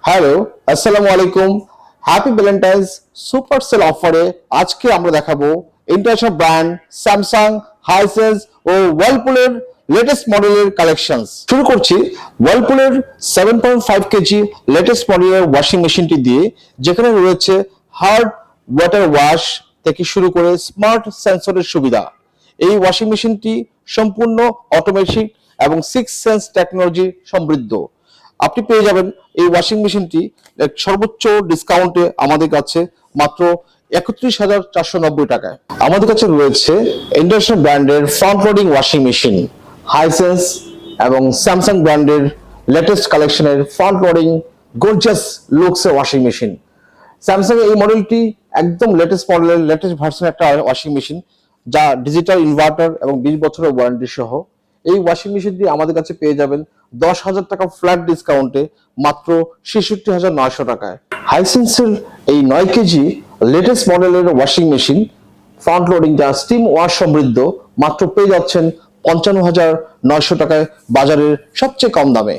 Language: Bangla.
হ্যালো, আসসালামু আলাইকুম। হ্যাপি ভ্যালেন্টাইন্স সুপার সেল অফারে আজকে আমরা দেখাবো ইন্টারন্যাশনাল ব্র্যান্ড স্যামসাং, হাইসেন্স ও ওয়ার্লপুলের লেটেস্ট মডেলের কালেকশনস। শুরু করছি ওয়ার্লপুলের 7.5 কেজি লেটেস্ট মডেলের ওয়াশিং মেশিনটি দিয়ে, যেখানে রয়েছে হার্ড ওয়াটার ওয়াশ থেকে শুরু করে স্মার্ট সেন্সরের সুবিধা। এই ওয়াশিং মেশিনটি সম্পূর্ণ অটোমেটিক এবং 6 সেন্স টেকনোলজি সমৃদ্ধ। আপনি পেয়ে যাবেন এই ওয়াশিং মেশিনটি সর্বোচ্চ ডিসকাউন্টে আমাদের কাছে মাত্র 31,490 টাকায়। আমাদের কাছে রয়েছে ইন্টারন্যাশনাল ব্র্যান্ডের front loading washing machine, Hisense এবং স্যামসাং ব্র্যান্ডের লেটেস্ট কালেকশনের ফ্রন্ট লোডিং গর্জিয়াস লুকসের ওয়াশিং মেশিন। স্যামসাং এই মডেলটি একদম লেটেস্ট মডেলের লেটেস্ট ভার্সনের একটা ওয়াশিং মেশিন, যা ডিজিটাল ইনভার্টার এবং 20 বছরের ওয়ারেন্টি সহ। এই ওয়াশিং মেশিনটি আমাদের কাছে পেয়ে যাবেন 10,000 টাকা ফ্ল্যাট ডিসকাউন্টে মাত্র 66,900 টাকায়। হাইসেন্সের এই 9 কেজি লেটেস্ট মডেলের ওয়াশিং মেশিন ফ্রন্ট লোডিং যা স্টিম ওয়াশ সমৃদ্ধ মাত্র পেয়ে যাচ্ছেন 55,900 টাকায়, বাজারের সবচেয়ে কম দামে।